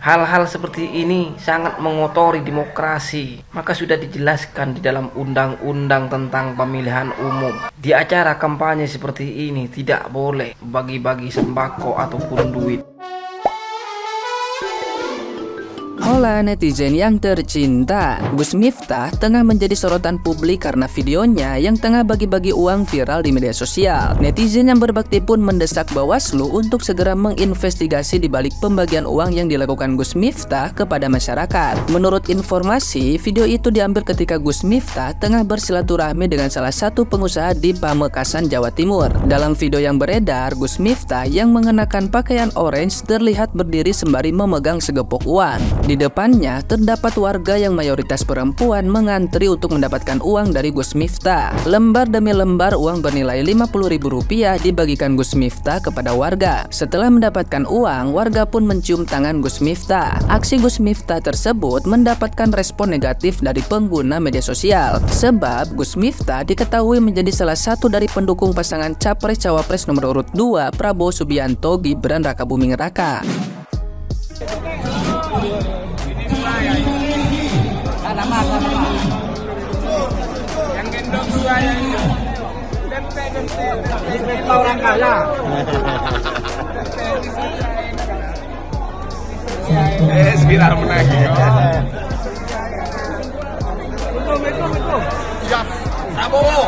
Hal-hal seperti ini sangat mengotori demokrasi. Maka sudah dijelaskan di dalam undang-undang tentang pemilihan umum. Di acara kampanye seperti ini tidak boleh bagi-bagi sembako ataupun duit. Hola netizen yang tercinta, Gus Miftah tengah menjadi sorotan publik karena videonya yang tengah bagi-bagi uang viral di media sosial. Netizen yang berbakti pun mendesak Bawaslu untuk segera menginvestigasi di balik pembagian uang yang dilakukan Gus Miftah kepada masyarakat. Menurut informasi, video itu diambil ketika Gus Miftah tengah bersilaturahmi dengan salah satu pengusaha di Pamekasan, Jawa Timur. Dalam video yang beredar, Gus Miftah yang mengenakan pakaian orange terlihat berdiri sembari memegang segepok uang. Di depannya terdapat warga yang mayoritas perempuan mengantri untuk mendapatkan uang dari Gus Miftah. Lembar demi lembar uang bernilai Rp50.000 dibagikan Gus Miftah kepada warga. Setelah mendapatkan uang, warga pun mencium tangan Gus Miftah. Aksi Gus Miftah tersebut mendapatkan respon negatif dari pengguna media sosial. Sebab Gus Miftah diketahui menjadi salah satu dari pendukung pasangan Capres-Cawapres nomor urut 2 Prabowo Subianto Gibran Rakabuming Raka. Yang gendong dua yang itu. Dempet orang kaya. Sekitar menagi. Betul. Siap. Prabowo.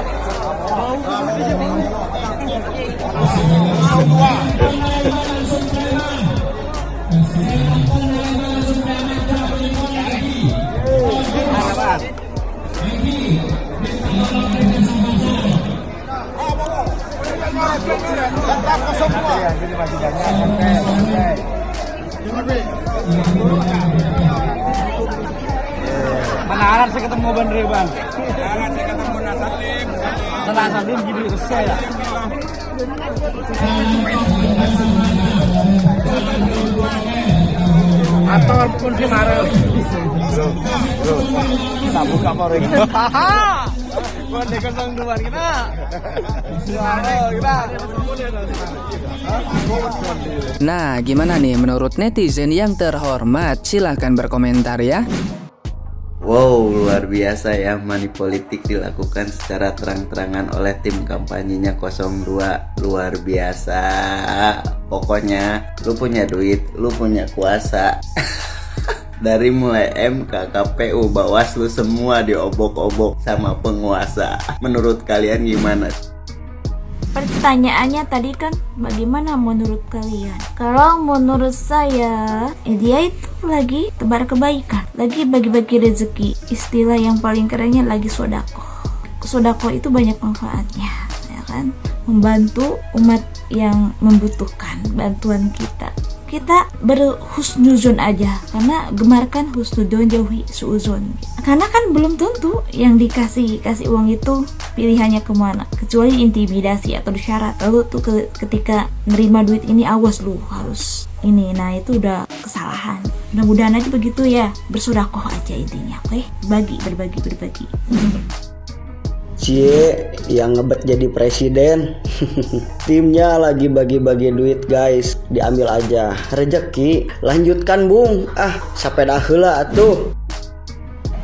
Menaran saya ketemu Bang Reban. Menaran saya ketemu Nasadim. Nasadim gini resah ya. Atau pun si marah. Bro. Kita buka moring. Konde 02 kita. Nah, gimana nih menurut netizen yang terhormat? Silahkan berkomentar ya. Wow, luar biasa ya, money politik dilakukan secara terang-terangan oleh tim kampanyenya 02. Luar biasa. Pokoknya lu punya duit, lu punya kuasa. Dari mulai MK, KPU, Bawaslu semua diobok-obok sama penguasa. Menurut kalian gimana? Pertanyaannya tadi kan bagaimana menurut kalian? Kalau menurut saya, dia itu lagi tebar kebaikan, lagi bagi-bagi rezeki. Istilah yang paling kerennya lagi sodako. Sodako itu banyak manfaatnya, ya kan? Membantu umat yang membutuhkan bantuan kita. Kita berhusnuzon aja, karena gemarkan husnuzon jauhi suuzon. Karena kan belum tentu yang dikasih uang itu pilihannya kemana, kecuali intimidasi atau syarat. Lalu tuh ketika nerima duit ini awas lu harus ini, nah itu udah kesalahan. Mudah-mudahan aja begitu ya, bersodakoh aja intinya, oke? Berbagi. Cie yang ngebet jadi presiden. Timnya lagi bagi-bagi duit guys, diambil aja rezeki, lanjutkan bung. Sampai dah heula atuh.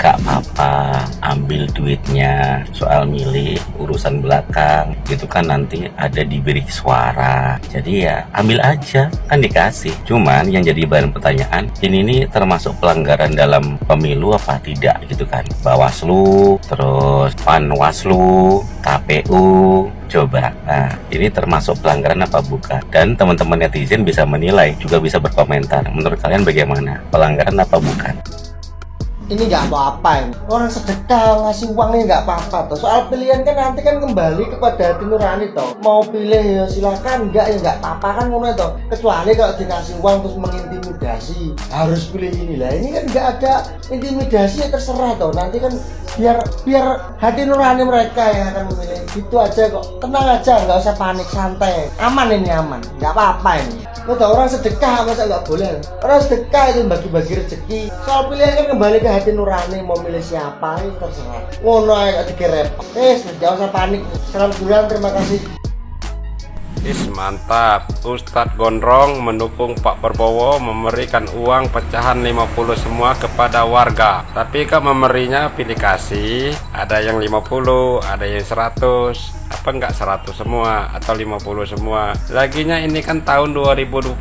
Gak apa-apa, ambil duitnya. Soal milih urusan belakang itu kan nanti ada di bilik suara. Jadi ya ambil aja, kan dikasih. Cuman yang jadi bahan pertanyaan, ini nih termasuk pelanggaran dalam pemilu apa tidak gitu kan? Bawaslu, terus Panwaslu, KPU. Coba, nah ini termasuk pelanggaran apa bukan? Dan teman-teman netizen bisa menilai, juga bisa berkomentar. Menurut kalian bagaimana? Pelanggaran apa bukan? Ini nggak apa-apa ini. Orang sedekah ngasih uangnya nggak apa-apa toh. Soal pilihan kan nanti kan kembali kepada hati nurani toh. Mau pilih ya silakan, enggak ya nggak apa-apa kan ngono toh. Kecuali kalau dikasih uang terus mengintimidasi, harus pilih ini lah. Ini kan nggak ada intimidasi, ya terserah toh. Nanti kan biar hati nurani mereka yang akan memilih. Gitu aja kok. Tenang aja, nggak usah panik, santai. Aman ini aman, nggak apa-apa ini. Udah orang sedekah masa nggak boleh? Orang sedekah itu bagi-bagi rezeki. Soal pilihan kan kembali ke hati nurani, mau milih siapa itu terserah. Ngono aja dikira repot. Jangan usah panik. Salam duluan, terima kasih. Mantap, Ustadz Gondrong mendukung Pak Prabowo memberikan uang pecahan 50 semua kepada warga. Tapi kan memberinya pilih kasih, ada yang 50, ada yang 100. Apa enggak 100 semua atau 50 semua? Laginya ini kan tahun 2024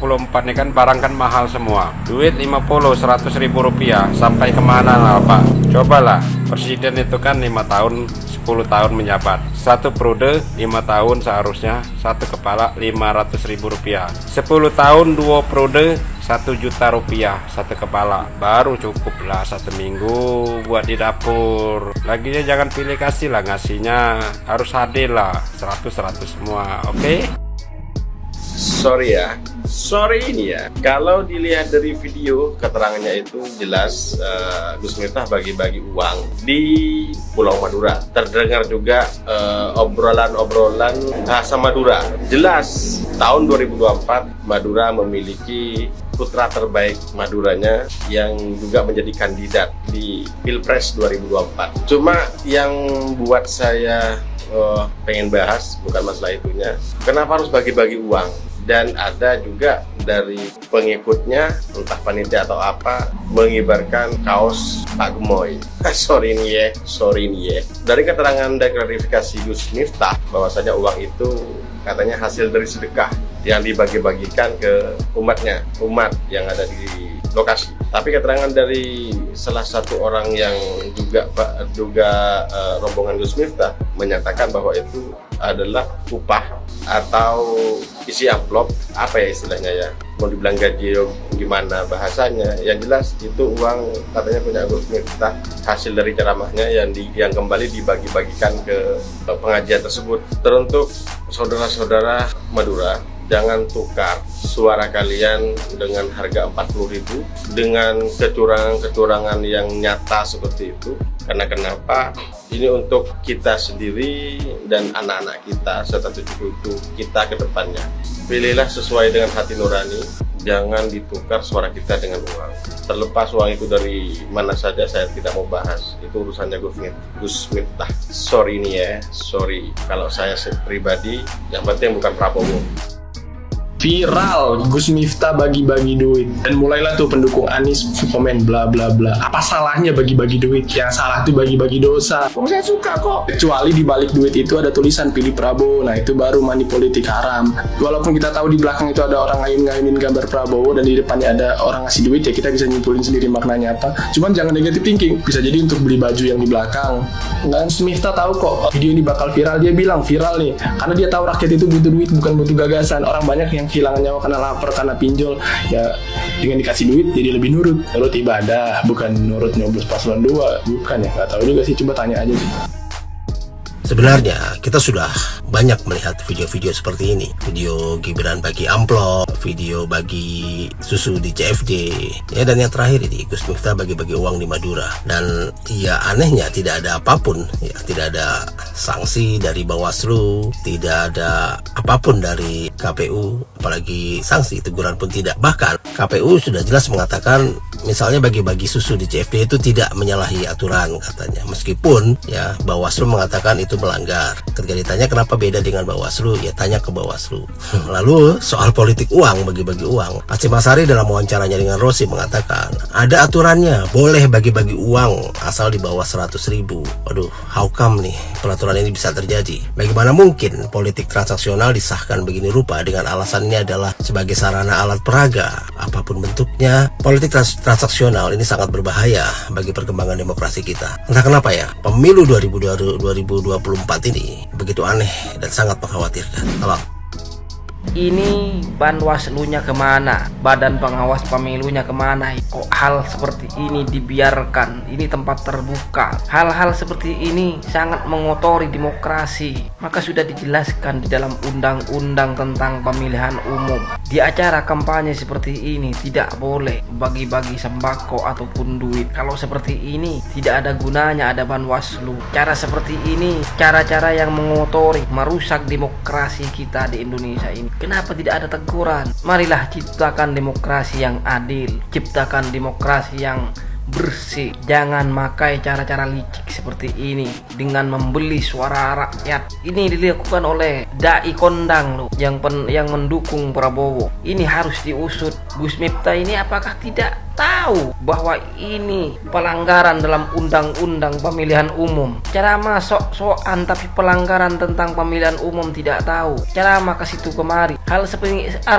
ini kan barang kan mahal semua. Duit 50, 100 ribu rupiah sampai kemana lah Pak? Cobalah, presiden itu kan 5 tahun 10 tahun menjabat, satu periode 5 tahun seharusnya satu kepala 500 ribu rupiah, 10 tahun 2 periode 1 juta rupiah satu kepala, baru cukup lah 1 minggu buat di dapur. Laginya jangan pilih kasih lah, ngasihnya harus adil lah, 100 semua, oke? Sorry ini ya, kalau dilihat dari video keterangannya itu jelas Gus Miftah bagi-bagi uang di Pulau Madura. Terdengar juga obrolan-obrolan bahasa Madura. Jelas tahun 2024 Madura memiliki putra terbaik Maduranya yang juga menjadi kandidat di Pilpres 2024. Cuma yang buat saya pengen bahas bukan masalah itunya, kenapa harus bagi-bagi uang. Dan ada juga dari pengikutnya, entah panitia atau apa, mengibarkan kaos Pak Gemoy. Sorry nih ya. Dari keterangan dan klarifikasi Gus Miftah, bahwasanya uang itu katanya hasil dari sedekah yang dibagi-bagikan ke umat yang ada di lokasi. Tapi keterangan dari salah satu orang yang juga rombongan Gus Miftah menyatakan bahwa itu adalah upah atau isi amplop, apa ya istilahnya ya, mau dibilang gaji gimana bahasanya, yang jelas itu uang katanya punya Gus Miftah hasil dari ceramahnya yang kembali dibagi-bagikan ke pengajian tersebut. Teruntuk saudara-saudara Madura, jangan tukar suara kalian dengan harga 40.000 dengan kecurangan-kecurangan yang nyata seperti itu. Karena kenapa? Ini untuk kita sendiri dan anak-anak kita serta cucu-cucu kita ke depannya. Pilihlah sesuai dengan hati nurani, jangan ditukar suara kita dengan uang. Terlepas uang itu dari mana saja saya tidak mau bahas. Itu urusannya Gus Miftah. Sorry kalau saya pribadi, yang penting bukan Prabowo. Viral Gus Miftah bagi-bagi duit, dan mulailah tuh pendukung Anies komen bla bla bla. Apa salahnya bagi-bagi duit? Yang salah tuh bagi-bagi dosa. Saya suka kok. Kecuali di balik duit itu ada tulisan pilih Prabowo. Nah itu baru money politik haram. Walaupun kita tahu di belakang itu ada orang ngayun-ngayunin gambar Prabowo dan di depannya ada orang ngasih duit, ya kita bisa nyimpulin sendiri maknanya apa. Cuman jangan negatif thinking. Bisa jadi untuk beli baju yang di belakang. Dan Gus Miftah tahu kok video ini bakal viral. Dia bilang viral nih karena dia tahu rakyat itu butuh duit, bukan butuh gagasan. Orang banyak yang kehilangan nyawa karena lapar, karena pinjol, ya dengan dikasih duit jadi lebih nurut ibadah, bukan nurut nyoblos paslon 2, bukan ya, nggak tahu juga sih, coba tanya aja sih. Sebenarnya kita sudah banyak melihat video-video seperti ini, video Gibran bagi amplop, video bagi susu di CFD, ya, dan yang terakhir ini Gus Miftah bagi-bagi uang di Madura. Dan ya anehnya tidak ada apapun, ya tidak ada sanksi dari Bawaslu, tidak ada apapun dari KPU, apalagi sanksi teguran pun tidak. Bahkan KPU sudah jelas mengatakan misalnya bagi-bagi susu di CFD itu tidak menyalahi aturan katanya, meskipun ya Bawaslu mengatakan itu melanggar. Ketika ditanya kenapa beda dengan Bawaslu, ya tanya ke Bawaslu. Lalu soal politik uang, bagi-bagi uang, Hashim Asyari dalam wawancaranya dengan Rosi mengatakan ada aturannya, boleh bagi-bagi uang asal di bawah 100.000. Waduh, how come nih peraturan ini bisa terjadi? Bagaimana mungkin politik transaksional disahkan begini rupa dengan alasan ini adalah sebagai sarana alat peraga apapun bentuknya? Politik transaksional ini sangat berbahaya bagi perkembangan demokrasi kita. Entah kenapa ya, pemilu 2024 ini begitu aneh dan sangat mengkhawatirkan. Tolong. Ini Banwaslu-nya kemana? Badan pengawas pemilunya kemana? Kok hal seperti ini dibiarkan? Ini tempat terbuka. Hal-hal seperti ini sangat mengotori demokrasi. Maka sudah dijelaskan di dalam undang-undang tentang pemilihan umum. Di acara kampanye seperti ini tidak boleh bagi-bagi sembako ataupun duit. Kalau seperti ini tidak ada gunanya ada Banwaslu. Cara seperti ini, cara-cara yang mengotori, merusak demokrasi kita di Indonesia ini. Kenapa tidak ada teguran? Marilah ciptakan demokrasi yang adil, ciptakan demokrasi yang bersih. Jangan pakai cara-cara licik seperti ini dengan membeli suara rakyat. Ini dilakukan oleh dai kondang loh, yang mendukung Prabowo. Ini harus diusut. Gus Miftah ini apakah tidak tahu bahwa ini pelanggaran dalam undang-undang pemilihan umum? Ceramah sok-sokan tapi pelanggaran tentang pemilihan umum tidak tahu. Ceramah ke situ kemari. Hal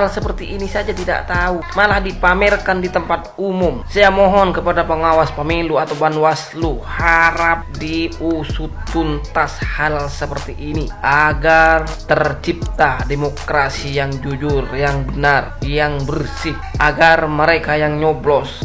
seperti ini saja tidak tahu, malah dipamerkan di tempat umum. Saya mohon kepada pengawas pemilu atau Banwaslu, harap diusut tuntas hal seperti ini agar tercipta demokrasi yang jujur, yang benar, yang bersih, agar mereka yang nyoblos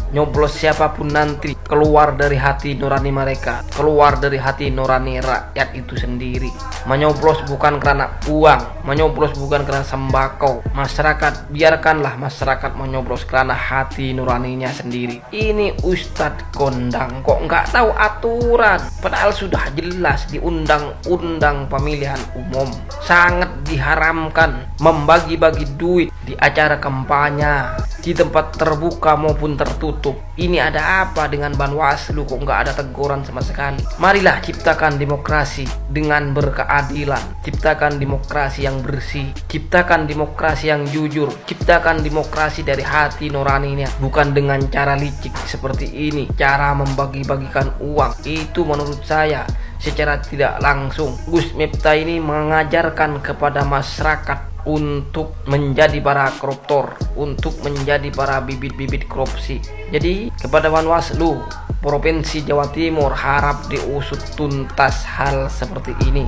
siapapun nanti keluar dari hati nurani mereka, keluar dari hati nurani rakyat itu sendiri. Menyoblos bukan karena uang, menyoblos bukan karena sembako. Masyarakat, biarkanlah masyarakat menyoblos karena hati nuraninya sendiri. Ini Ustadz kondang kok nggak tahu aturan, padahal sudah jelas di undang-undang pemilihan umum sangat diharamkan membagi-bagi duit di acara kampanye, di tempat terbuka maupun tertutup. Ini ada apa dengan Banwaslu kok nggak ada teguran sama sekali? Marilah ciptakan demokrasi dengan berkeadilan, ciptakan demokrasi yang bersih, ciptakan demokrasi yang jujur, ciptakan demokrasi dari hati nuraninya, bukan dengan cara licik seperti ini, cara membagi-bagikan uang. Itu menurut saya secara tidak langsung Gus Miftah ini mengajarkan kepada masyarakat untuk menjadi para koruptor, untuk menjadi para bibit-bibit korupsi. Jadi kepada Banwaslu Provinsi Jawa Timur, harap diusut tuntas hal seperti ini.